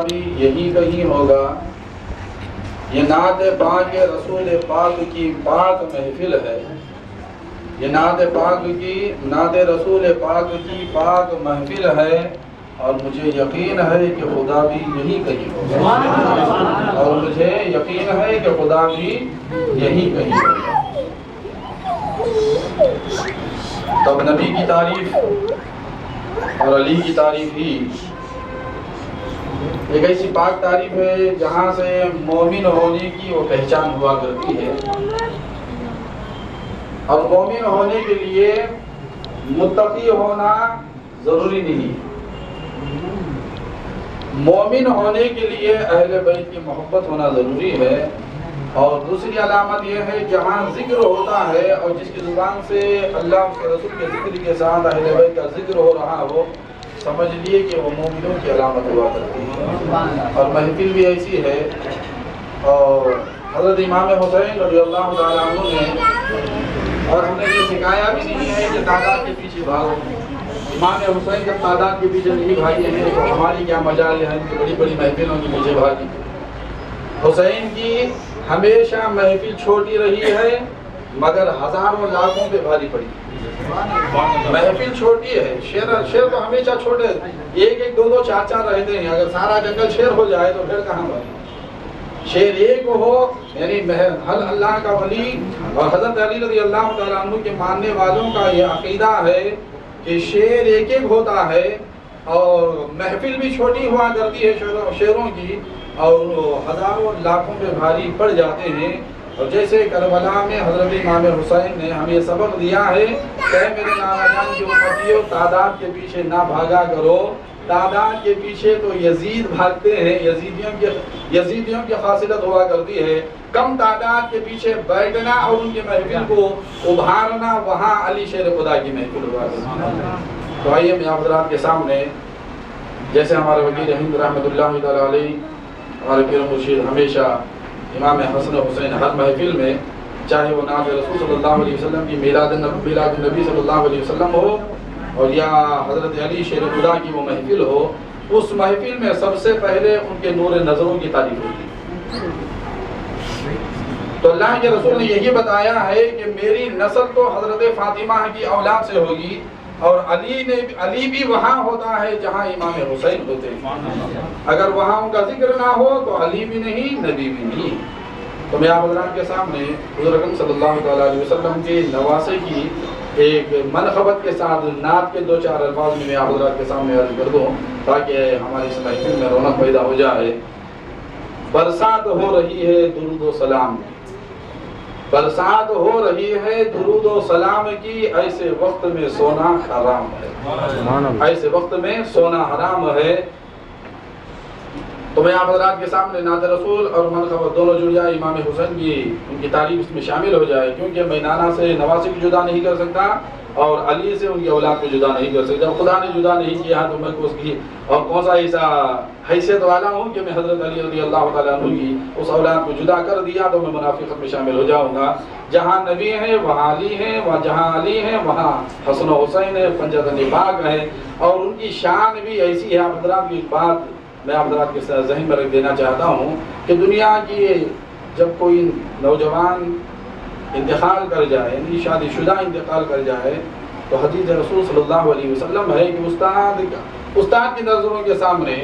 بھی یہی کہیں ہوگا. یہ نعت پاک رسول پاک کی پاک محفل ہے. یہ نعت رسول پاک کی پاک محفل ہے، اور مجھے یقین ہے کہ خدا بھی یہی کہیں ہوگا. اور مجھے یقین ہے کہ خدا بھی یہی کہیں ہوگا. تب نبی کی تعریف اور علی کی تعریف ہی ایک ایسی پاک تعریف ہے جہاں سے مومن ہونے کی وہ پہچان ہوا کرتی ہے. اور مومن ہونے کے لیے متقی ہونا ضروری نہیں. مومن ہونے کے لیے اہل بیت کی محبت ہونا ضروری ہے. اور دوسری علامت یہ ہے جہاں ذکر ہوتا ہے اور جس کی زبان سے اللہ کے رسول کے ذکر کے ساتھ اہل بیت کا ذکر ہو رہا ہو، سمجھ لیے کہ وہ مومنوں کی علامت ہوا کرتی ہے. اور محفل بھی ایسی ہے. اور حضرت امام حسین رضی اللہ تعالیٰ عنہ نے، اور ہم نے یہ سکھایا بھی نہیں ہے کہ تعداد کے پیچھے بھاگو. امام حسین جب تعداد کے پیچھے نہیں بھاگے ہیں تو ہماری کیا مجال ہے کہ بڑی بڑی محفلوں کے پیچھے بھاگی. حسین کی ہمیشہ محفل چھوٹی رہی ہے مگر ہزاروں لاکھوں پہ بھاری پڑی. محفل چھوٹی ہے، شیر تو ہمیشہ چھوٹے، ایک ایک دو دو چار چار رہتے ہیں. اگر سارا جنگل شیر ہو جائے تو پھر کہاں بھاری. شیر ایک ہو، یعنی اللہ کا ولی اور حضرت علی رضی اللہ تعالیٰ عنہ کے ماننے والوں کا یہ عقیدہ ہے کہ شیر ایک ایک ہوتا ہے اور محفل بھی چھوٹی ہوا کرتی ہے شیروں کی، اور ہزاروں لاکھوں پہ بھاری پڑ جاتے ہیں. اور جیسے کربلا میں حضرت امام حسین نے ہمیں سبق دیا ہے کہ میرے نانا جان کی امتیوں، تعداد کے پیچھے نہ بھاگا کرو. تعداد کے پیچھے تو یزید بھاگتے ہیں. یزیدیوں کی خاصیت ہوا کرتی ہے کم تعداد کے پیچھے بیٹھنا اور ان کی محفل کو ابھارنا. وہاں علی شیر خدا کی محفل ہوا کرتی ہے. تو آئیے میں آپ حضرات کے سامنے، جیسے ہمارے وکیل ہند رحمۃ اللہ تعالیٰ علیہ، ہمارے پیر مرشد ہمیشہ امام حسن حسین ہر محفل میں، چاہے وہ نعت رسول صلی اللہ علیہ وسلم کی میلاد النبی صلی اللہ علیہ وسلم ہو اور یا حضرت علی شیر خدا کی وہ محفل ہو، اس محفل میں سب سے پہلے ان کے نور نظروں کی تعریف ہوتی. تو اللہ کے رسول نے یہی بتایا ہے کہ میری نسل تو حضرت فاطمہ کی اولاد سے ہوگی، اور علی بھی وہاں ہوتا ہے جہاں امام حسین ہوتے ہیں. اگر وہاں ان کا ذکر نہ ہو تو علی بھی نہیں، نبی بھی نہیں. تو میں آپ حضرات کے سامنے حضور اکرم صلی اللہ تعالیٰ علیہ وسلم کے نواسے کی ایک منقبت کے ساتھ نعت کے دو چار الفاظ میں آپ حضرات کے سامنے عرض کر دوں تاکہ ہماری اس محفل میں رونق پیدا ہو جائے. برسات ہو رہی ہے درود و سلام، برسات ہو رہی ہے درود و سلام کی، ایسے وقت میں سونا حرام ہے. ایسے وقت میں سونا حرام ہے. تو میں آپ حضرات کے سامنے نعت رسول اور منقبت دونوں جڑ جائے. امام حسین کی ان کی تعریف اس میں شامل ہو جائے، کیونکہ میں نانا سے نواسے کو جدا نہیں کر سکتا اور علی سے ان کی اولاد کو جدا نہیں کر سکتا. خدا نے جدا نہیں کیا تو میں اس کی اور کون سا ایسا حیثیت والا ہوں کہ میں حضرت علی رضی اللہ تعالیٰ عنہ کی اس اولاد کو جدا کر دیا تو میں منافقت میں شامل ہو جاؤں گا. جہاں نبی ہیں وہاں علی ہیں، جہاں علی ہیں وہاں حسن و حسین ہے، پنجتن پاک ہے. اور ان کی شان بھی ایسی ہے. آپ حضرات کی بات میں آپ حضرات کے ذہن میں رکھ دینا چاہتا ہوں کہ دنیا کی جب کوئی نوجوان انتقال کر جائے، یعنی شادی شدہ انتقال کر جائے، تو حدیث رسول صلی اللہ علیہ وسلم ہے کہ استاد کی نظروں کے سامنے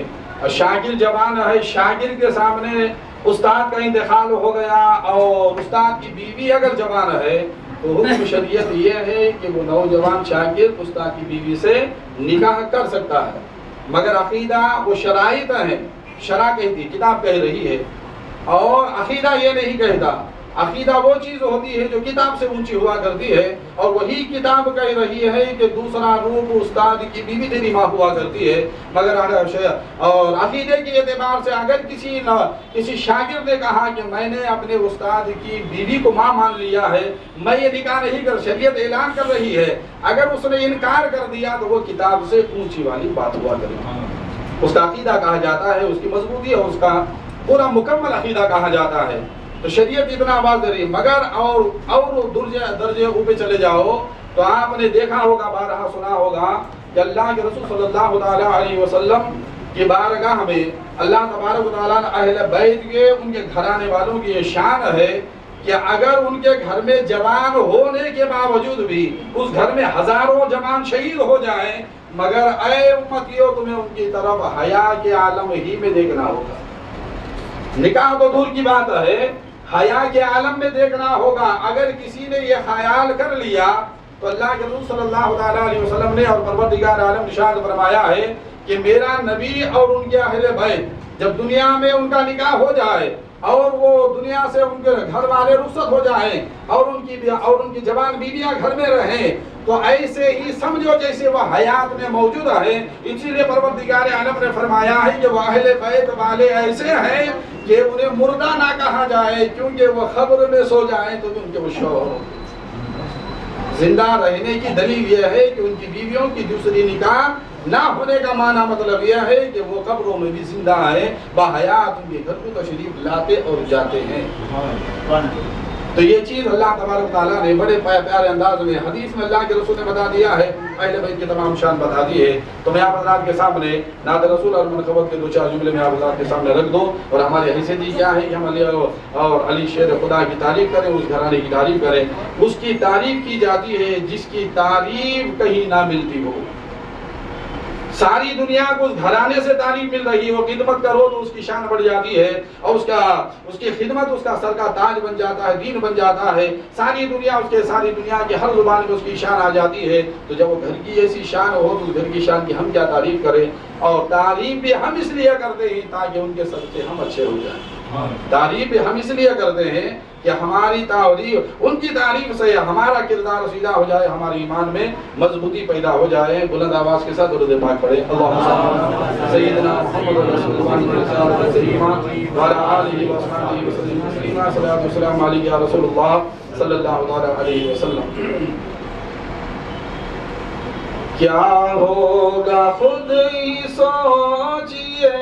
شاگرد جوان ہے، شاگرد کے سامنے استاد کا انتقال ہو گیا اور استاد کی بیوی اگر جوان ہے تو حکم شریعت یہ ہے کہ وہ نوجوان شاگرد استاد کی بیوی سے نکاح کر سکتا ہے. مگر عقیدہ وہ شرائط ہیں. شرع کہتی، کتاب کہہ رہی ہے، اور عقیدہ یہ نہیں کہتا. عقیدہ وہ چیز ہوتی ہے جو کتاب سے اونچی ہوا کرتی ہے، اور وہی کتاب کہہ رہی ہے کہ دوسرا روپ استاد کی بیوی تیری ماں ہوا کرتی ہے. مگر اور عقیدے کے اعتبار سے اگر کسی شاگرد نے کہا کہ میں نے اپنے استاد کی بیوی کو ماں مان لیا ہے، میں یہ نکاح نہیں کر، شریعت اعلان کر رہی ہے، اگر اس نے انکار کر دیا تو وہ کتاب سے اونچی والی بات ہوا کرے گی. اس کا عقیدہ کہا جاتا ہے، اس کی مضبوطی اور اس کا پورا مکمل عقیدہ کہا جاتا ہے. تو شریعت اتنا آواز دے رہی. مگر اور درجے اوپر چلے جاؤ تو آپ نے دیکھا ہوگا، بارہا سنا ہوگا کہ اللہ کے رسول صلی اللہ علیہ وسلم کہ بارگاہ میں اللہ تبارک و تعالیٰ نے اہل بیت کے ان کے گھرانے والوں کی یہ شان ہے کہ اگر ان کے گھر میں جوان ہونے کے باوجود بھی اس گھر میں ہزاروں جوان شہید ہو جائیں مگر اے امتیوں تمہیں ان کی طرف حیا کے عالم ہی میں دیکھنا ہوگا. نکاح تو دور کی بات ہے، حیا کے عالم میں دیکھنا ہوگا. اگر کسی نے یہ خیال کر لیا تو اللہ کے رسول صلی اللہ علیہ وسلم نے اور پروردگار عالم ارشاد فرمایا ہے کہ میرا نبی اور ان کے اہل بیت جب دنیا میں ان کا نکاح ہو جائے اور وہ دنیا سے ان کے گھر والے رخصت ہو جائیں اور ان کی جوان بیویاں گھر میں رہیں تو ایسے ہی سمجھو جیسے وہ حیات میں موجود ہے. اسی لیے پروردگار عالم نے فرمایا ہے کہ وہ اہل بیت والے ایسے ہیں کہ انہیں مردہ نہ کہا جائے کیونکہ وہ قبر میں سو جائیں تو ان کے وہ شوہر ہوں. زندہ رہنے کی دلیل یہ ہے کہ ان کی بیویوں کی دوسری نکاح نہ ہونے کا معنی مطلب یہ ہے کہ وہ قبروں میں بھی زندہ ہیں، بحیات ان کے گھر کو تشریف لاتے اور جاتے ہیں. تو یہ چیز اللہ تبارک تعالیٰ نے بڑے پیارے انداز میں حدیث میں اللہ کے رسول نے بتا دیا ہے، اہل بیت کی تمام شان بتا دی ہے. تو میں آپ حضرات کے سامنے نعت رسول اور منقبت کے دو چار جملے میں آپ حضرات کے سامنے رکھ دوں اور ہماری حیثیت کیا ہے کہ ہم علی اور علی شیر خدا کی تعریف کریں، اس گھرانے کی تعریف کریں. اس کی تعریف کی جاتی ہے جس کی تعریف کہیں نہ ملتی ہو. ساری دنیا کو اس گھرانے سے تعریف مل رہی ہو، خدمت کرو تو اس کی شان بڑھ جاتی ہے اور اس کی خدمت اس کا سر کا تاج بن جاتا ہے، دین بن جاتا ہے. ساری دنیا کی ہر زبان میں اس کی شان آ جاتی ہے. تو جب وہ گھر کی ایسی شان ہو تو اس گھر کی شان کی ہم کیا تعریف کریں. اور تعریف بھی ہم اس لیے کرتے ہیں تاکہ ان کے صدقے ہم اچھے ہو جائیں. تعریف بھی ہم اس لیے کرتے ہیں کہ ہماری تعریف ان کی تعریف سے ہمارا کردار سیدھا ہو جائے، ہمارے ایمان میں مضبوطی پیدا ہو جائے. بلند آواز کے ساتھ درود پاک پڑھیں. اللہم صل سیدنا محمد رسول اللہ وعلی آلہ وصحبہ وسلم تسلیما. صلاۃ و سلام علیک یا رسول اللہ صلی اللہ علیہ وسلم. کیا ہوگا خود ہی سوچئے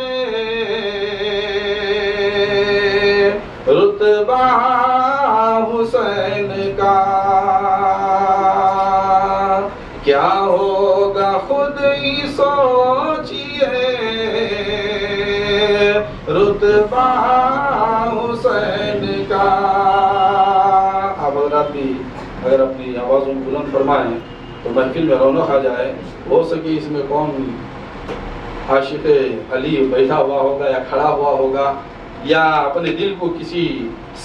رتبہ حسین کا، کیا ہوگا خود ہی سوچئے رتبہ حسین کا. آپ حضرات بھی اگر اپنی آوازوں بلند فرمائیں تو محفل میں رونق آ جائے. ہو سکے اس میں کون عاشق علی بیٹھا ہوا ہوگا یا کھڑا ہوا ہوگا یا اپنے دل کو کسی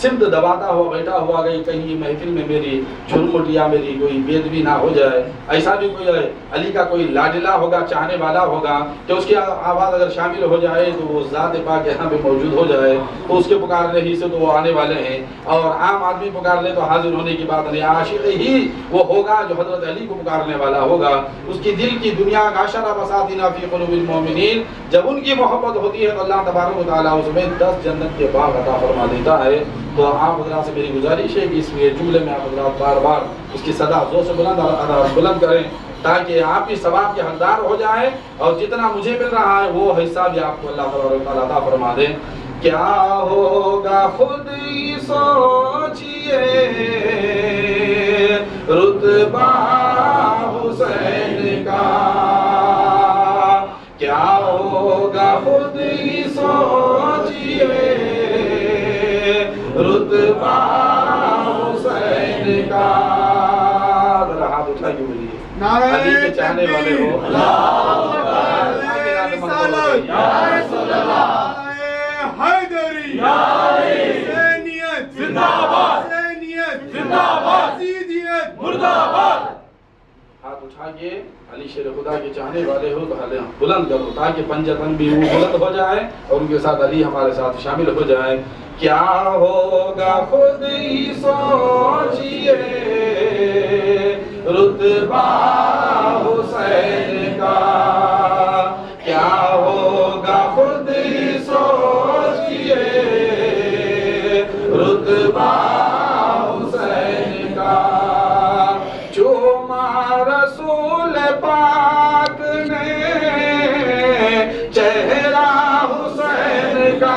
سمت دباتا ہوا بیٹھا ہوا گئی کہیں محفل میں میری جھرمٹ یا میری کوئی بے ادبی نہ ہو جائے. ایسا بھی کوئی علی کا کوئی لاڈلا ہوگا، چاہنے والا ہوگا کہ اس کی آواز اگر شامل ہو جائے تو وہ ذات پاک یہاں پہ موجود ہو جائے تو اس کے پکارنے ہی سے تو وہ آنے والے ہیں. اور عام آدمی پکار لے تو حاضر ہونے کی بات نہیں. عاشق ہی وہ ہوگا جو حضرت علی کو پکارنے والا ہوگا. اس کی دل کی دنیا کا عشرہ بساطین فی قلوب المؤمنین، جب ان کی محبت ہوتی ہے تو اللہ تبارک و تعالیٰ اس میں 10 جنت کے باغ عطا فرما دیتا ہے. تو آپ حضرات سے میری گزارش ہے کہ اس جملے میں آپ حضرات بار بار اس کی صدا زور سے بلند کریں تاکہ آپ بھی ثواب کے حقدار ہو جائیں اور جتنا مجھے مل رہا ہے وہ حصہ بھی آپ کو اللہ تعالیٰ عطا فرما دیں. کیا ہوگا خود ہی سوچئے رتبہ حسین کا، کیا ہوگا خود ہی سوچئے رتبہ حسین کا. ذرا ہاتھ اٹھائیے بولیے علی کے چاہنے والے ہو. حیدری حسینیت زندہ باد، حسینیت زندہ باد، یزیدیت مردہ باد. ہاتھ اٹھائیے علی شیر خدا کے چاہنے والے ہو تو بلند کرو تاکہ پنجتن بھی وہ بلند ہو جائے اور ان کے ساتھ علی ہمارے ساتھ شامل ہو جائے. کیا ہوگا خود ہی سوچئے رتبہ حسین کا، کیا ہوگا خود ہی سوچئے رتبہ حسین کا. چوما رسول پاک نے چہرہ حسین کا،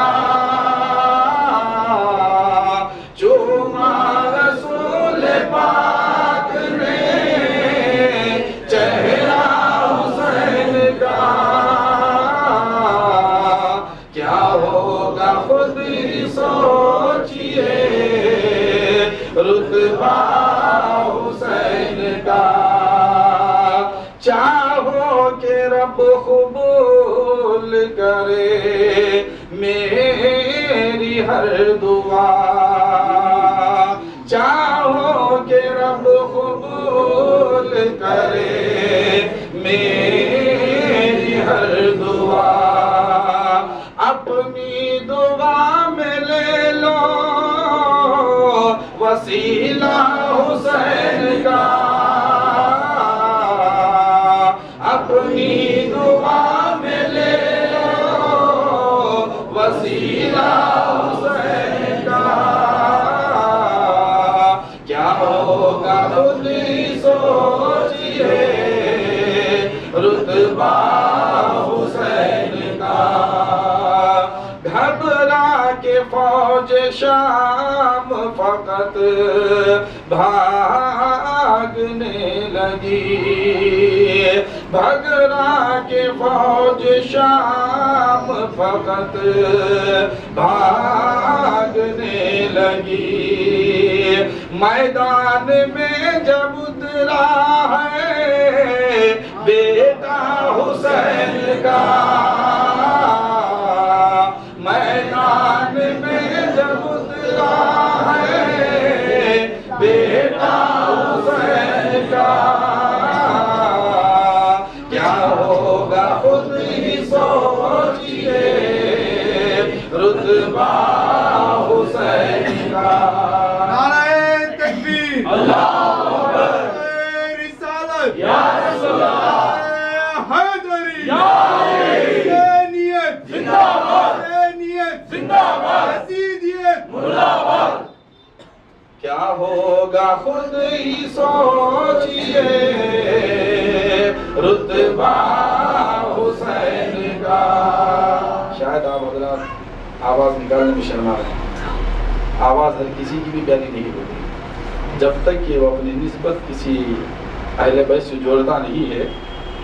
ہوگا خود ہی سوچئے رتبہ حسین کا چاہو کہ رب قبول کرے میری ہر دعا چاہو کہ رب قبول کرے میری ہر دعا اپنی دعا میں لے لو وسیلہ حسین کا اپنی دعا میں لے لو وسیلہ حسین کا کیا ہوگا خود ہی سوچئے رتبہ حسین کا گھبرا کے فوج شام فقط بھاگنے لگی بھگرا کے فوج شام فقط بھاگنے لگی میدان میں جب اترا ہے بیٹا حسین کا میدان میں جب اترا ہے بیٹا حسین کا کیا ہوگا خود ہی سوچئے رتبہ حسین کا نعرہ تکبیر اللہ اکبر رسالت یا رسول اللہ حیدری یا حسینیت زندہ باد حسینیت زندہ باد یزیدیت مرد آباد کیا ہوگا خود ہی سوچئے رتبہ حسین کا شاید آپ حضرات آواز نکالنے میں شرما رہے ہیں آواز ہر کسی کی بھی پیاری نہیں ہوتی جب تک کہ وہ اپنی نسبت کسی اہل بیت سے جوڑتا نہیں ہے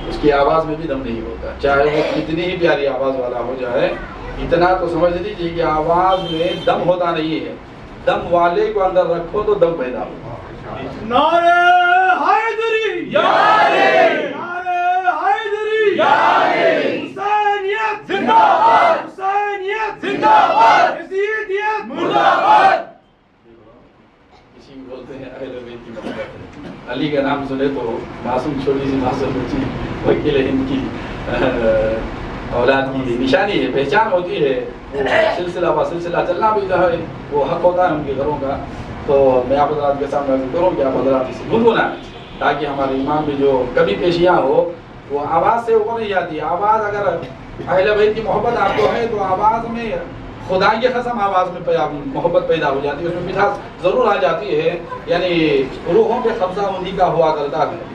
اس کی آواز میں بھی دم نہیں ہوتا چاہے وہ کتنی ہی پیاری آواز والا ہو جائے اتنا تو سمجھ لیجیے کہ آواز میں دم ہوتا نہیں ہے دم والے کو اندر رکھو تو دم پیدا ہوگا نعرہ حیدری یا علی نعرہ حیدری یا علی حسینیت زندہ باد حسینیت زندہ باد یزیدیت مرد آباد کسی کو بولتے ہیں اہل بیت کی محبت علی کا نام سنے تو معصوم چھوٹی سی معصوم بچی وکیل ہند کی اولاد کی نشانی ہے پہچان ہوتی ہے وہ سلسلہ با سلسلہ چلنا بھی جو ہے وہ حق ہوتا ہے ان کے گھروں کا تو میں آپ حضرات کے سامنے عرض کروں کہ آپ حضرات اسے گنگنائیں تاکہ ہمارے ایمان میں جو کمی پیشیاں ہو وہ آواز سے اوپر نہیں جاتی آواز اگر اہل بیت کی محبت آپ کو ہے تو آواز میں خدا کی قسم آواز میں محبت پیدا ہو جاتی ہے اس میں مٹھاس ضرور آ جاتی ہے یعنی روحوں پہ قبضہ انہی کا ہوا کرتا ہے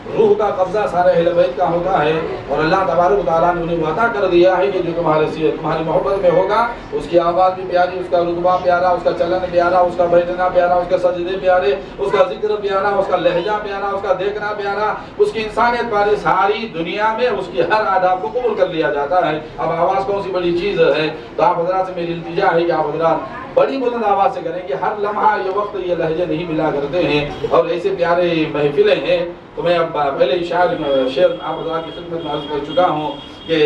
روح کا قبضہ سارے اہل بیت کا ہوتا ہے اور اللہ تبارک و تعالیٰ نے انہیں وہ عطا کر دیا ہے کہ جو تمہاری محبت میں ہوگا اس کی آواز بھی پیاری اس کا رتبہ پیارا اس کا چلن پیارا اس کا بیٹھنا پیارا اس کے سجدے پیارے اس کا ذکر پیارا اس کا لہجہ پیارا اس کا دیکھنا پیارا اس کی انسانیت پیاری ساری دنیا میں اس کی ہر آداب کو قبول کر لیا جاتا ہے اب آواز کون سی بڑی چیز ہے تو آپ حضرات سے میری التجا ہے کہ آپ حضرات بڑی بلند آواز سے کریں کہ ہر لمحہ یہ وقت یہ لہجے نہیں ملا کرتے ہیں اور ایسے پیارے محفلیں ہیں تو میں اب پہلے ہی شعر آپ حضرات کی خدمت میں عرض کر چکا ہوں کہ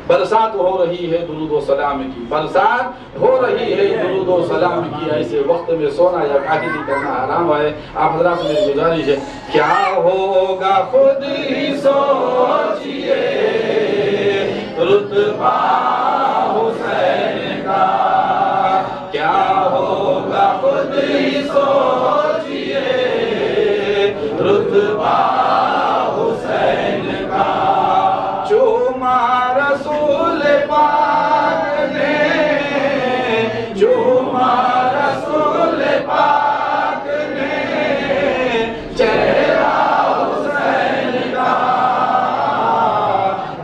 برسات ہو رہی ہے درود و سلام کی برسات ہو رہی ہے درود و سلام کی ایسے وقت میں سونا یا کاہلی کرنا حرام ہے آپ حضرات سے میری گزارش ہے کیا ہوگا خود ہی سوچئے رتبہ حسین کا کیا ہوگا خود ہی سوچئے رتبہ حسین کا چوما رسول پاک نے چوما رسول پاک نے چہرہ حسین کا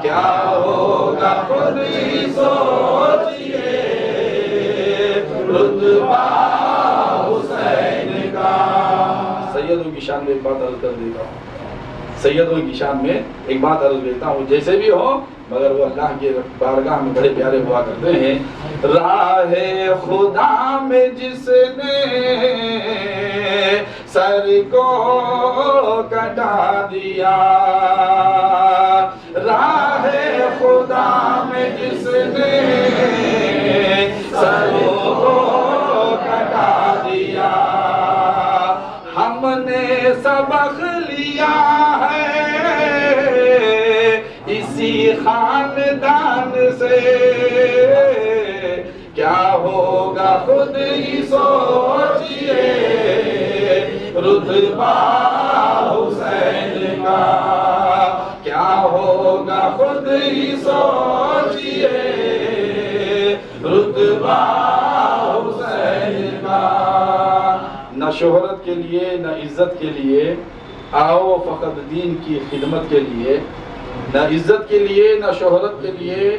کیا ہوگا خود ہی سوچئے رتبہ حسین کا سیدوں کی شان میں ایک بات عرض کر دیتا ہوں سیدوں کی شان میں ایک بات عرض دیتا ہوں جیسے بھی ہو مگر وہ اللہ کے بارگاہ میں بڑے پیارے ہوا کرتے ہیں۔ راہ خدا میں جس نے سر کو کٹا دیا، راہ خدا میں جس نے سر کو کٹا دیا، ہم نے سبق لیا ہے اسی خاندان سے، کیا ہوگا خود ہی سوچئے رتبہ حسین کا، کیا ہوگا خود ہی سوچئے رتبہ حسین کا۔ نہ شہرت کے لیے نہ عزت کے لیے آؤ فقط دین کی خدمت کے لیے، نہ عزت کے لیے نہ شہرت کے لیے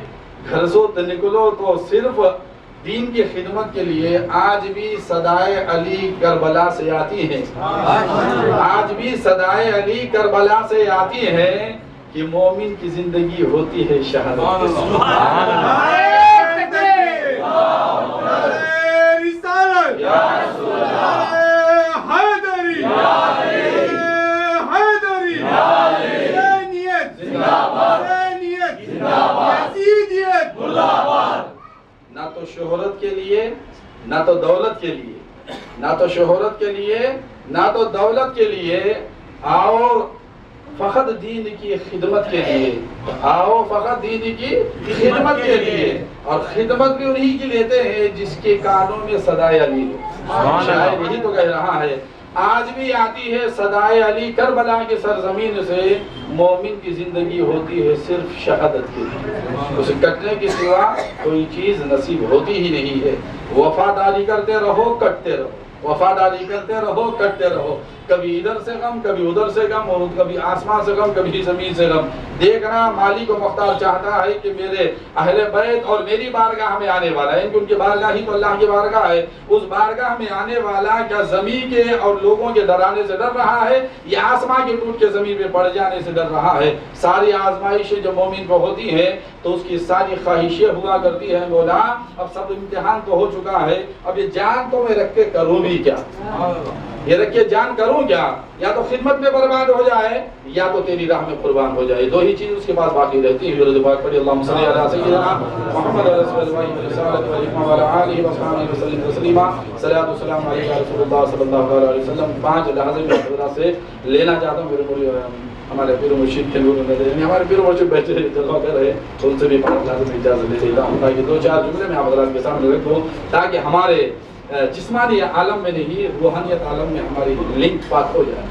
گھر سے نکلو تو صرف دین کی خدمت کے لیے۔ آج بھی صدائے علی کربلا سے آتی ہیں، آج بھی صدائے علی کربلا سے آتی ہیں کہ مومن کی زندگی ہوتی ہے شہادت کے ساتھ۔ نہ تو شہرت کے لیے نہ تو دولت کے لیے، نہ تو شہرت کے لیے نہ تو دولت کے لیے آؤ فقط دین کی خدمت کے لیے، آؤ فقط دین کی خدمت کے لیے، اور خدمت بھی انہی کی لیتے ہیں جس کے کانوں میں صدائے علی ہے۔ شاعر یہی تو کہہ رہا ہے، آج بھی آتی ہے صدائے علی کربلا کی سرزمین سے، مومن کی زندگی ہوتی ہے صرف شہادت کے لیے، اسے کٹنے کے سوا کوئی چیز نصیب ہوتی ہی نہیں ہے۔ وفاداری کرتے رہو کٹتے رہو، وفاداری کرتے رہو کٹتے رہو، کبھی ادھر سے غم کبھی ادھر سے غم، اور کبھی آسمان سے غم کبھی زمین سے غم۔ دیکھنا مالک و مختار چاہتا ہے کہ میرے اہل بیت اور میری بارگاہ میں آنے والا ہے، ان کی بارگاہ ہی تو اللہ کی بارگاہ ہے، اس بارگاہ میں آنے والا کیا زمین کے اور لوگوں کے ڈرانے سے ڈر رہا ہے یا آسمان کے ٹوٹ کے زمین پہ پڑ جانے سے ڈر رہا ہے؟ ساری آزمائشیں جو مومن کو ہوتی ہیں تو اس کی ساری خواہشیں ہوا کرتی ہیں، مولا اب سب امتحان تو ہو چکا ہے، اب یہ جان تو میں رکھ کے کروں بھی کیا، یہ رکھ کے جان کروں کیا؟ یا تو خدمت میں برباد ہو جائے یا تو تیری راہ میں قربان ہو جائے، دو ہی چیز اس کے پاس باقی رہتی ہے۔ درود پاک پڑھی، اللہم صلی علی سیدنا محمد رسول اللہ رسالت وعلی آلہ وصحبہ وسلم تسلیما۔ صلاۃ و سلام علیہ رسول اللہ صلی اللہ علیہ وسلم۔ 5 لحظے میں حضرات سے لینا چاہتا ہوں، ہمارے پیر مرشد کے نور نظر، یعنی ہمارے پیر مرشد بیٹھے جگہ کر رہے تو ان سے بھی 5 لحظے میں اجازت لے لیتا ہوں تاکہ 2-4 جملے میں آپ حضرات کے سامنے رکھوں، تاکہ ہمارے جسمانی عالم میں نہیں روحانیت عالم میں ہماری لنک بات ہو جائے،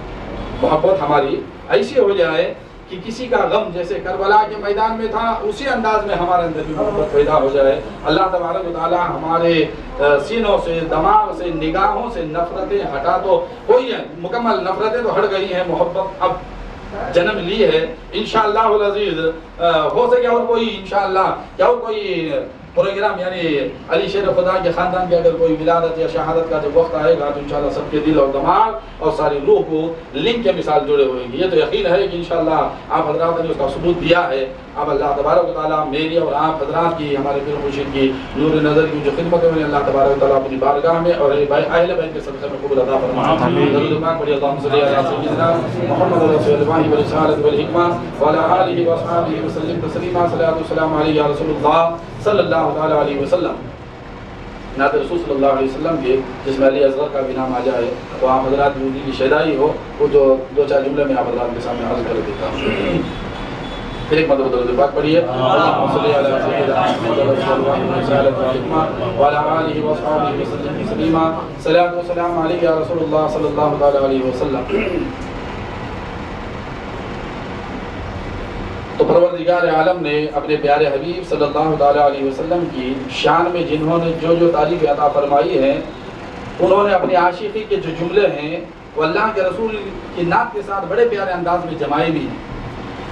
محبت ہماری ایسی ہو جائے کہ کسی کا غم جیسے کربلا کے میدان میں تھا اسی انداز میں ہمارے اندر بھی محبت پیدا ہو جائے۔ اللہ تبارک و تعالی ہمارے سینوں سے، دماغ سے، نگاہوں سے نفرتیں ہٹا تو کوئی ہے، مکمل نفرتیں تو ہٹ گئی ہیں، محبت اب جنم لی ہے انشاءاللہ العزیز۔ ہو سکے اور کوئی انشاءاللہ کیا کوئی پروگرام یعنی علی شیر خدا کے خاندان کے اگر کوئی ولادت یا شہادت کا جب وقت آئے گا تو انشاءاللہ سب کے دل اور دماغ اور ساری روح کو لنک کے مثال جڑے ہوئیں گے۔ یہ تو یقین ہے کہ انشاءاللہ آپ حضرات نے اس کا ثبوت دیا ہے۔ اب اللہ تبارک و تعالیٰ میری اور آپ حضرات کی، ہمارے پیر مرشد کی نور نظر کی جو خدمت ہے اللہ تبارک و تعالیٰ اپنی بارگاہ میں اور اہل بیت کے صدقے میں قبول عطا فرمائے۔ درود پاک پڑھیے، اللہم صلی علی سیدنا محمد رسول اللہ برسالۃ والحکمہ وعلی آلہ وصحبہ وسلم تسلیما۔ صلاۃ و سلام علیہ رسول اللہ صلی اللہ علیہ وسلم۔ نعت رسول صلی اللہ علیہ وسلم کے جس میں علی اصغر کا بھی نام آ جائے وہ آپ حضرات کی شیدائی ہو، وہ جو 2-4 جملے میں آپ حضرات کے سامنے عرض کر دیتا ہوں۔ پھر ایک مرتبہ درود پاک پڑھیے، اللہم صلی علی سیدنا محمد رسول اللہ برسالۃ والحکمہ وعلی آلہ وصحبہ وسلم تسلیما۔ صلاۃ و سلام علیہ رسول اللہ صلی اللہ علیہ وسلم۔ تو پروردگار عالم نے اپنے پیارے حبیب صلی اللہ علیہ وسلم کی شان میں جنہوں نے جو جو تعریف عطا فرمائی ہے، انہوں نے اپنی عاشقی کے جو جملے ہیں وہ اللہ کے رسول کی نعت کے ساتھ بڑے پیارے انداز میں جمائے بھی ہیں۔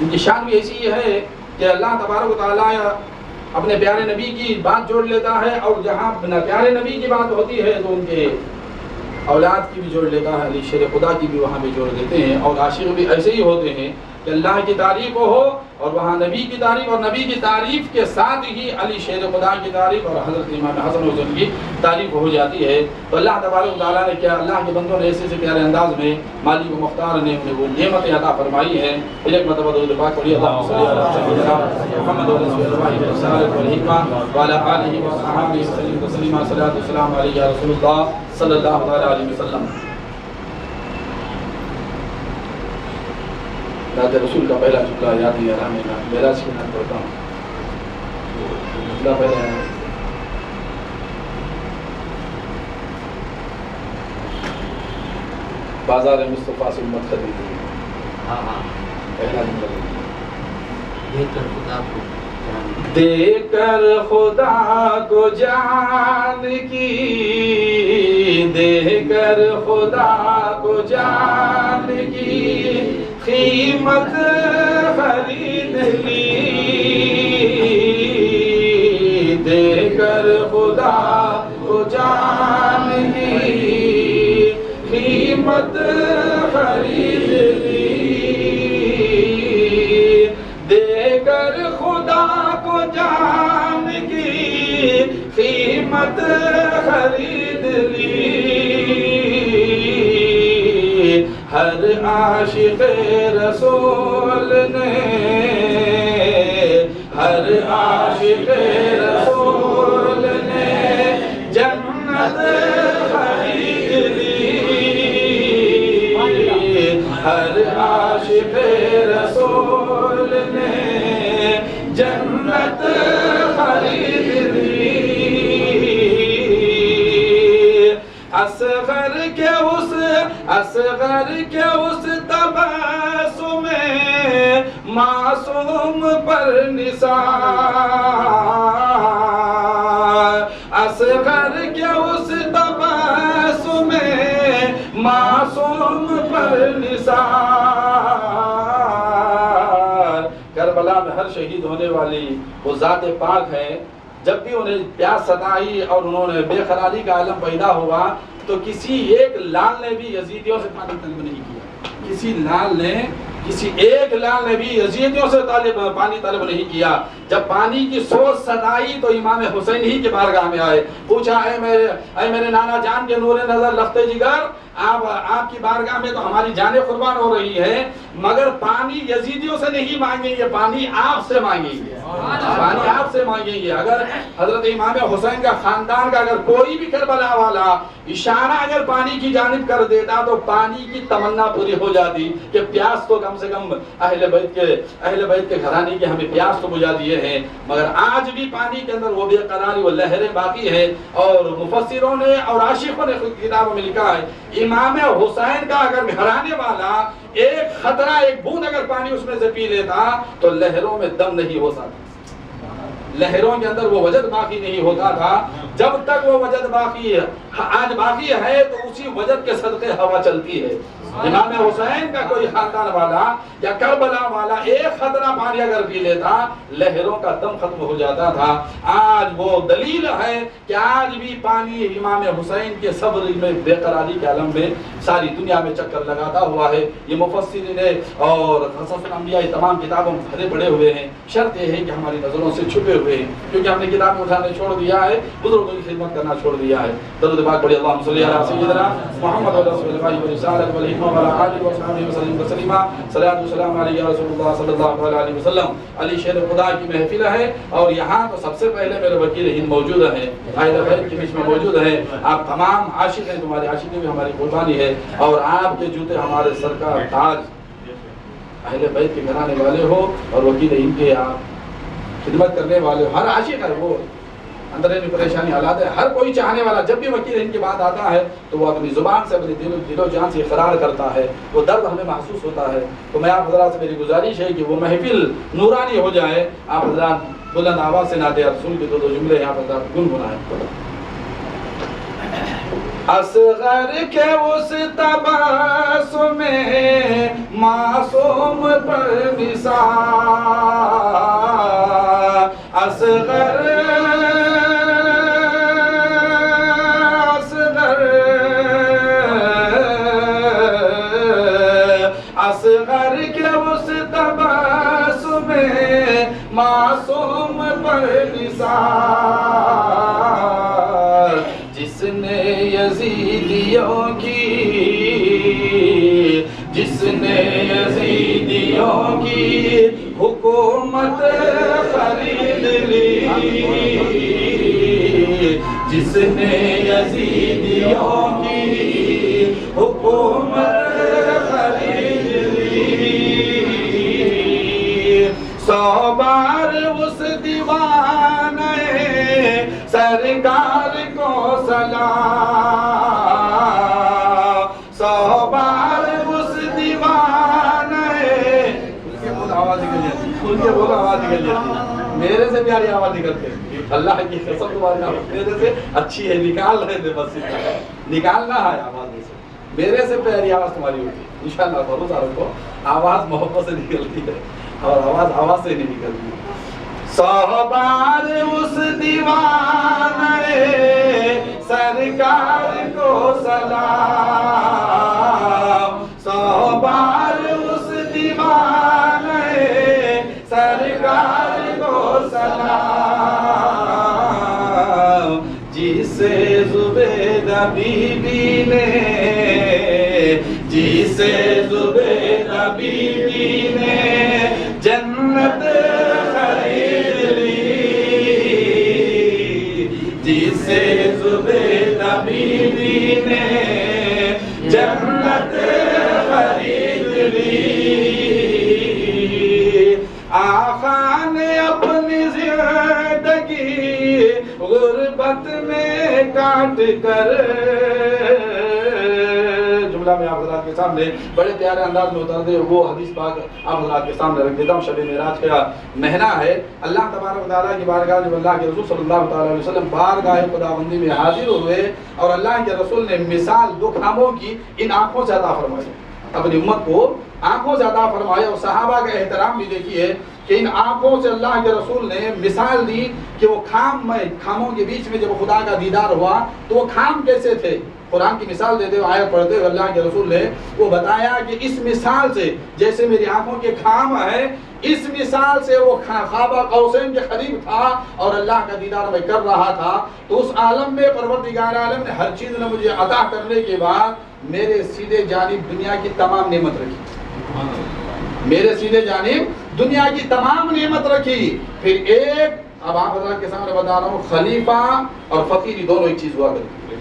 ان کی شان بھی ایسی ہے کہ اللہ تبارک و تعالیٰ اپنے پیارے نبی کی بات جوڑ لیتا ہے، اور جہاں بنا پیارے نبی کی بات ہوتی ہے تو ان کے اولاد کی بھی جوڑ لیتا ہے، علی شیر خدا کی بھی وہاں بھی جوڑ دیتے ہیں۔ اور عاشق بھی ایسے ہی ہوتے ہیں کہ اللہ کی تعریف ہو اور وہاں نبی کی تعریف اور نبی کی تعریف کے ساتھ ہی علی شیر خدا کی تعریف اور حضرت امام حسن حسین کی تعریف ہو جاتی ہے. تو اللہ تبارک و تعالیٰ نے کیا اللہ کے بندوں نے ایسے پیارے انداز میں مالک و مختار نے انہیں وہ نعمت عطا فرمائی ہے. ایک مرتبہ درود پاک پڑھیے اللہم صلی علی سیدنا محمد وعلی آلہ وصحبہ وسلم تسلیما. صلاۃ والسلام علیہ یا رسول اللہ صلی اللہ علیہ وسلم. نعت رسول کا پہلا جملہ یاد نہیں آ رہا. میں معراج کی نعت پڑھتا ہوں. جملہ پہلا ہے بازار مصطفیٰ سے امت خریدی. پہلا جملہ دے کر خدا کو جان کی، دے کر خدا کو جان کی قیمت خرید لی، دے کر خدا کو جان کی قیمت خرید لی، دے کر خدا کو جان کی قیمت خرید لی. ہر عاشق رسول نے، ہر عاشق رسول نے جنت خرید لی، ہر عاشق رسول نے جنت خرید لی. اصغر کے اس تبسم معصوم پر نثار، اصغر کے اس تبسم معصوم پر نثار. کربلا میں ہر شہید ہونے والی وہ ذات پاک ہے. جب بھی انہیں پیاس ستائی اور انہوں نے بے قراری کا عالم پیدا ہوا تو کسی ایک لال نے بھی یزیدیوں سے پانی طلب نہیں کیا. کسی ایک لال نے بھی یزیدیوں سے پانی طلب نہیں کیا. جب پانی کی سوچ ستائی تو امام حسین ہی کے بارگاہ میں آئے. پوچھا اے میرے نانا جان کے نور نظر لخت جگر، آپ کی بارگاہ میں تو ہماری جانیں قربان ہو رہی ہے، مگر پانی یزیدیوں سے نہیں مانگیں گے، پانی آپ سے مانگیں گے، پانی آپ سے مانگیں گے. اگر حضرت امام حسین کا خاندان کا اگر کوئی بھی کربلا والا اشارہ اگر پانی کی جانب کر دیتا تو پانی کی تمنا پوری ہو جاتی کہ پیاس تو کم سے کم اہل بیت کے گھرانے کی ہمیں پیاس تو بجھا دیے ہیں. مگر آج بھی پانی کے اندر وہ بے قراری وہ لہریں باقی ہیں. اور مفسروں نے اور عاشقوں نے کتابوں میں لکھا ہے امام حسین کا اگر گھرانے والا ایک خطرہ ایک بوند اگر پانی اس میں سے پی لیتا تو لہروں میں دم نہیں ہو سکتا، لہروں کے اندر وہ وجد باقی نہیں ہوتا تھا. جب تک وہ وجد باقی ہے، آج باقی ہے تو اسی وجد کے صدقے ہوا چلتی ہے. امام حسین کا کوئی خاندان والا یا کربلا والا ایک خطرہ پانی اگر پی لیتا لہروں کا دم ختم ہو جاتا تھا. آج وہ دلیل ہے کہ آج بھی پانی امام حسین کے صبر میں بے قراری کے عالم میں ساری دنیا میں چکر لگاتا ہوا ہے. یہ مفسرین اور قصص الانبیاء تمام کتابوں میں بھرے پڑے ہوئے ہیں. شرط یہ ہے کہ ہماری نظروں سے چھپے ہوئے ہیں، کیونکہ ہم نے کتاب اٹھانے چھوڑ دیا ہے، بزرگوں کی خدمت کرنا چھوڑ دیا ہے. درود پاک پڑھیے اللہم صلی علی سیدنا محمد رسول اللہ ورسالۃ والحکمہ وعلی آلہ وصحبہ وسلم تسلیما. صلاۃ والسلام علیہ یا رسول اللہ صلی اللہ علیہ وسلم. علی شیر خدا کی محفل ہے اور یہاں تو سب سے پہلے میرے وکیل ہند موجود ہیں، اہل بیت کے بیچ میں موجود ہیں. آپ تمام عاشق ہیں، تمہاری عاشقی بھی ہماری قربانی ہے اور آپ کے جوتے ہمارے سر کا تاج. اہل بیت کے گھرانے والے ہو اور وکیل ہند کے آپ خدمت کرنے والے ہو. ہر عاشق ہے وہ اندرونی پریشانی حالات ہے. ہر کوئی چاہنے والا جب بھی وکیل ہند کی بات آتا ہے تو وہ اپنی زبان سے اپنی دل و جان سے اقرار کرتا ہے. وہ درد ہمیں محسوس ہوتا ہے. تو میں آپ حضرات سے میری گزارش ہے کہ وہ محفل نورانی ہو جائے. آپ حضرات بلند آواز سے نعت رسول کے دو جملے یہاں پر گنگنائیں. اصغر کے اس تبسم معصوم پر نثار، اصغر اصغر کے اس تبسم یزیدیوں کی، جس نے یزیدیوں کی حکومت خرید لی، جس نے یزیدیوں کی حکومت خرید لی، 100 بار اس دیوانے سرکار کو سلام، 100 بار اس دیوانے، کھل کے بول آواز نکل جاتی، کھل کے بول آواز نکل جاتی، میرے سے پیاری آواز نکلتے، اللہ کی قسم تمہاری آواز میرے سے اچھی ہے، نکال رہے تھے بس نکالنا ہے آواز میں سے، میرے سے پیاری آواز تمہاری ہوتی ہے انشاءاللہ، بھروسہ رکھو، آواز محبت سے نکلتی ہے اور آواز سے نہیں نکلتی۔ 100 بار اس دیوانے سرکار کو سلام، 100 بار اس دیوانے سرکار کو سلام، جسے زبیدہ بی بی نے، جسے زبیدہ بی بی نے جنت خرید لی، جسے زبیدہ بی بی نے جنت خرید لی، آقا نے اپنی زندگی غربت میں کاٹ کر، جملہ میں آپ حضرات کے سامنے بڑے پیارے انداز میں اتر دے وہ حدیث پاک آپ حضرات کے سامنے رکھ دیتا ہوں۔ شب معراج کا مہینہ ہے، اللہ تبارک و تعالیٰ کی بارگاہ جب اللہ کے رسول صلی اللہ علیہ وسلم بارگاہ خداوندی میں حاضر ہوئے اور اللہ کے رسول نے مثال 2 کاموں کی ان آنکھوں سے عطا فرمائی، اپنی امت کو آنکھوں سے عطا فرمایا، اور صحابہ کا احترام بھی دیکھیے کہ ان آنکھوں سے اللہ کے رسول نے مثال دی کہ وہ خاموں کے بیچ میں جب خدا کا دیدار ہوا تو وہ خام کیسے تھے، قرآن کی مثال دیتے ہوئے آیت پڑھتے ہوئے اللہ کے رسول نے وہ بتایا کہ اس مثال سے جیسے میری آنکھوں کے خام ہے، اس مثال سے وہ قاب قوسین کے قریب تھا اور اللہ کا دیدار میں کر رہا تھا، تو اس عالم میں پروردگار عالم نے ہر چیز نے مجھے عطا کرنے کے بعد میرے سیدھے جانب دنیا کی تمام نعمت رکھی، میرے سیدھے جانب دنیا کی تمام نعمت رکھی۔ پھر ایک اب آپ حضرات کے سامنے بتا رہا ہوں، خلیفہ اور فقیری دونوں ایک چیز ہوا کرتی،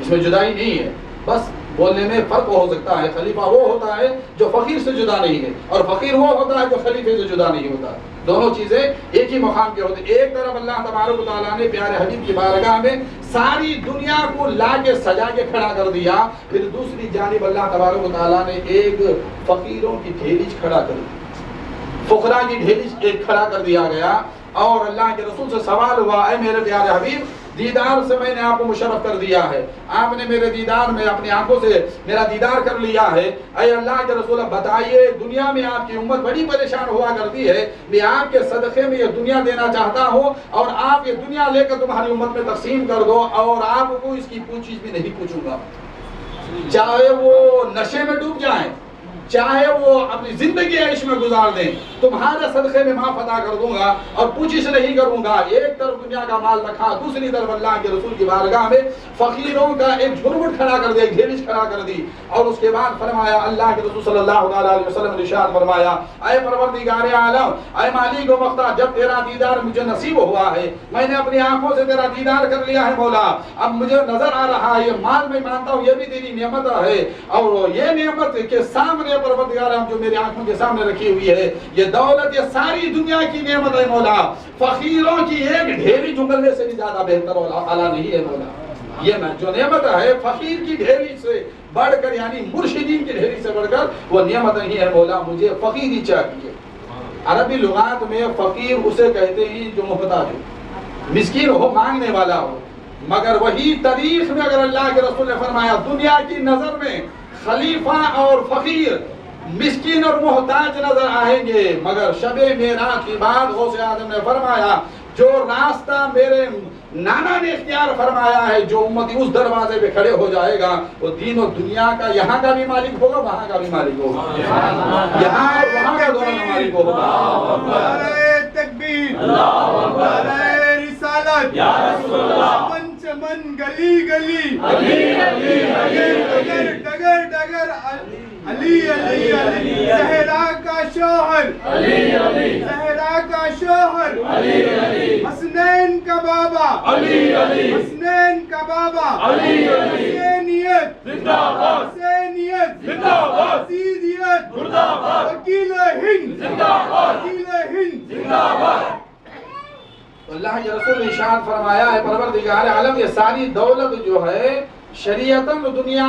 اس میں جدائی نہیں ہے، بس بولنے میں فرق ہو سکتا ہے، خلیفہ وہ ہوتا ہے جو فقیر سے جدا نہیں ہے اور فقیر وہ ہوتا ہے جو خلیفے سے جدا نہیں ہوتا، دونوں چیزیں ایک ہی مقام کے ہوتے ہیں۔ ایک طرف اللہ تبارک و تعالیٰ نے پیارے حبیب کی بارگاہ میں ساری دنیا کو لا کے سجا کے کھڑا کر دیا، پھر دوسری جانب اللہ تبارک و تعالیٰ نے ایک فقیروں کی ڈھیلیچ کھڑا کر دی، فقراء کی ڈھیلیچ ایک کھڑا کر دیا گیا، اور اللہ کے رسول سے سوال ہوا، اے میرے پیارے حبیب دیدار سے میں نے آپ کو مشرف کر دیا ہے، آپ نے میرے دیدار میں اپنی آنکھوں سے میرا دیدار کر لیا ہے، اے اللہ کے رسول بتائیے دنیا میں آپ کی امت بڑی پریشان ہوا کرتی ہے، میں آپ کے صدقے میں یہ دنیا دینا چاہتا ہوں اور آپ یہ دنیا لے کر تمہاری امت میں تقسیم کر دو اور آپ کو اس کی پوچھ بھی نہیں پوچھوں گا، چاہے وہ نشے میں ڈوب جائیں، چاہے وہ اپنی زندگی عیش میں گزار دیں، تمہارے صدقے میں معاف ادا کر دوں گا اور پوچھش نہیں کروں گا۔ ایک طرف دنیا کا مال رکھا، دوسری طرف اللہ کے رسول کی بارگاہ میں فقیروں کا ایک جھرمٹ کھڑا کر دیا، ایک ڈھیلچ کھڑا کر دی، اور اس کے بعد فرمایا اللہ کے رسول صلی اللہ علیہ وسلم نے ارشاد فرمایا، اے پروردگار عالم، اے مالک و مختار، جب تیرا دیدار مجھے نصیب ہوا ہے، میں نے اپنی آنکھوں سے تیرا دیدار کر لیا ہے مولا، اب مجھے نظر آ رہا ہے یہ مال میں مانتا ہوں یہ بھی تیری نعمت ہے، اور یہ نعمت کے سامنے پروردگار جو میری آنکھوں کے سامنے رکھی ہوئی ہے، یہ دولت یہ ساری دنیا کی نعمت ہے مولا، فقیروں کی ایک ڈھیری جنگلنے سے بھی زیادہ بہتر اور اعلیٰ نہیں ہے مولا، یہ جو نعمت ہے فقیر کی ڈھیری سے بڑھ کر یعنی مرشدین کی ڈھیری سے بڑھ کر وہ نعمت نہیں ہے مولا، مجھے فقیر ہی چاہیے۔ عربی لغات میں فقیر اسے کہتے ہیں جو محتاج ہو، مسکین ہو، مانگنے والا ہو، مگر وہی تاریخ میں اگر اللہ کے رسول نے فرمایا دنیا کی نظر میں خلیفہ اور فقیر مسکین اور محتاج نظر آئیں گے، مگر شب معراج کی بات غوث اعظم نے فرمایا جو راستہ میرے نانا نے اختیار فرمایا ہے، جو امتی اس دروازے پہ کھڑے ہو جائے گا وہ دین و دنیا کا یہاں کا بھی مالک ہوگا، وہاں کا بھی مالک ہوگا، یہاں اور وہاں کا دونوں کا مالک ہوگا۔ نعرہ تکبیر، نعرہ رسالت، یا رسول اللہ، من گلی گلی علی علی علی ڈگر ڈگر ڈگر علی علی علی زہرا کا شوہر علی علی زہرا کا شوہر علی علی حسنین کا بابا علی علی حسنین کا بابا علی علی حسینیت زندہ باد حسینیت زندہ باد حسینیت مردہ باد وکیل ہند زندہ باد وکیل ہند زندہ باد اللہ کے رسول نے ارشاد فرمایا ہے پروردگار عالم یہ ساری دولت جو ہے شریعتاً دنیا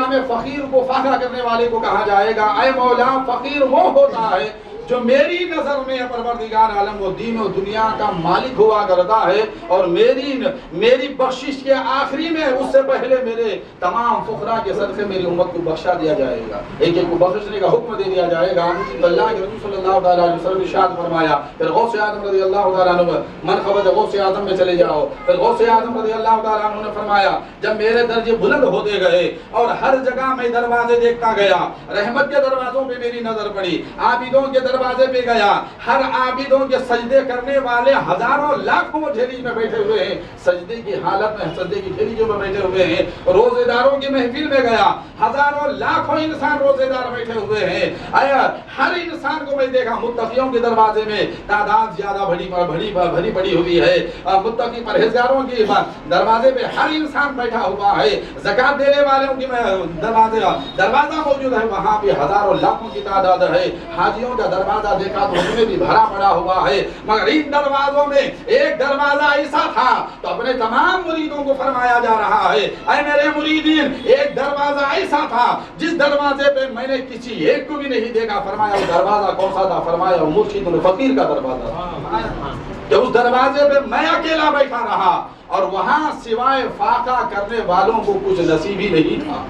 میں فقیر کو فخر کرنے والے کو کہا جائے گا اے مولا فقیر وہ ہوتا ہے جو میری نظر میں پروردگار عالم وہ دین و دنیا کا مالک ہوا کرتا ہے اور میری بخشش کے آخری میں اس سے پہلے میرے تمام فقراء کے صدقے میری امت کو بخشا دیا جائے گا ایک ایک کو بخشنے کا حکم دے دیا جائے گا تو اللہ کے رسول صلی اللہ علیہ وسلم ارشاد فرمایا پھر غوث اعظم رضی اللہ تعالیٰ عنہ منقبت غوث اعظم میں چلے جاؤ پھر غوث اعظم رضی اللہ تعالیٰ عنہ نے فرمایا جب میرے درجے بلند ہوتے گئے اور ہر جگہ میں دروازے دیکھتا گیا رحمت کے دروازوں پہ میری نظر پڑی عابدوں کے دروازے پہ گیا ہر عابدوں کے سجدے کرنے والے ہزاروں لاکھوں ڈھیری میں بیٹھے ہوئے ہیں سجدے کی حالت میں سجدے کی ڈھیری میں بیٹھے ہوئے ہیں روزے داروں کی محفل میں گیا ہزاروں لاکھوں انسان روزے دار بیٹھے ہوئے ہیں ہر انسان کو میں دیکھا متقیوں کے دروازے میں تعداد زیادہ بھری پڑی ہوئی ہے متقی پرہیزگاروں کے دروازے پہ ہر انسان بیٹھا ہوا ہے زکات دینے والوں کی دروازہ موجود ہے وہاں پہ ہزاروں لاکھوں کی تعداد ہے حاجیوں کا دروازہ دیکھا تو اس میں بھی بھرا پڑا ہوا ہے مگر ان دروازوں میں ایک دروازہ ایسا تھا تو اپنے تمام مریدوں کو فرمایا جا رہا ہے اے میرے مریدین ایک دروازہ ایسا تھا جس دروازے پہ میں نے کسی ایک کو بھی نہیں دیکھا فرمایا وہ دروازہ کون سا تھا فرمایا مرشد الفقیر کا دروازہ کہ اس دروازے پہ میں اکیلا بیٹھا رہا اور وہاں سوائے فاقہ کرنے والوں کو کچھ نصیب ہی نہیں تھا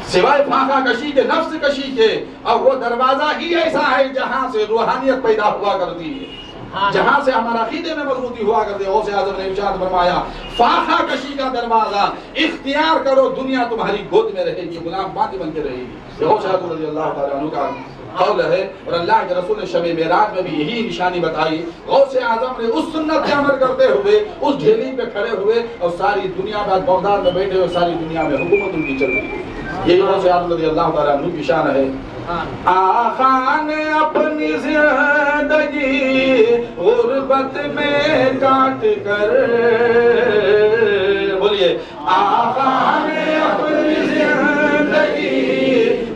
سوائے فاقہ کشی کے نفس کشی کے اور وہ دروازہ ہی ایسا ہے جہاں سے روحانیت پیدا ہوا کرتی ہے جہاں سے ہمارا عقیدے میں مضبوطی ہوا کرتے غوث اعظم نے ارشاد فرمایا فاقہ کشی کا دروازہ اختیار کرو دنیا تمہاری گود میں رہے گی غلام باندھی بن کے رہے گی غوث اعظم رضی اللہ تعالیٰ عنہ کا قول ہے اور اللہ کے رسول نے شب معراج میں بھی یہی نشانی بتائی غوث اعظم نے اس سنت پہ عمل کرتے ہوئے اس ڈھیلی پہ کھڑے ہوئے اور ساری دنیا میں بغداد میں بیٹھے ہوئے ساری دنیا میں حکومت ان کی چل رہی ہے یہی غوث اعظم رضی اللہ تعالیٰ عنہ کی شان ہے آقا نے اپنی زندگی غربت میں کاٹ کر بولیے آقا نے اپنی زندگی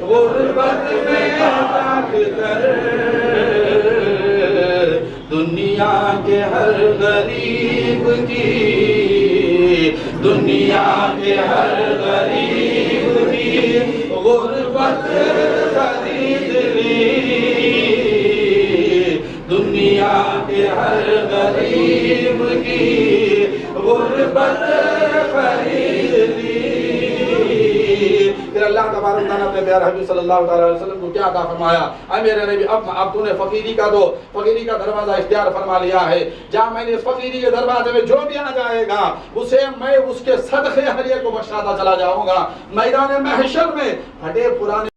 غربت میں کاٹ کر دنیا کے ہر غریب کی دنیا کے ہر غریب کی غربت خرید لی دنیا کے ہر غریب کی غربت خرید لی پھر اللہ تبارک و تعالیٰ اپنے پیارے حبیب صلی اللہ علیہ وسلم کو کیا عطا فرمایا اے میرے نبی اب تو نے فقیری کا دروازہ اختیار فرما لیا ہے جہاں میں نے اس فقیری کے دروازے میں جو بھی آ جائے گا اسے میں اس کے صدقے ہر ایک کو بخشاتا چلا جاؤں گا میدان محشر میں پھٹے پرانے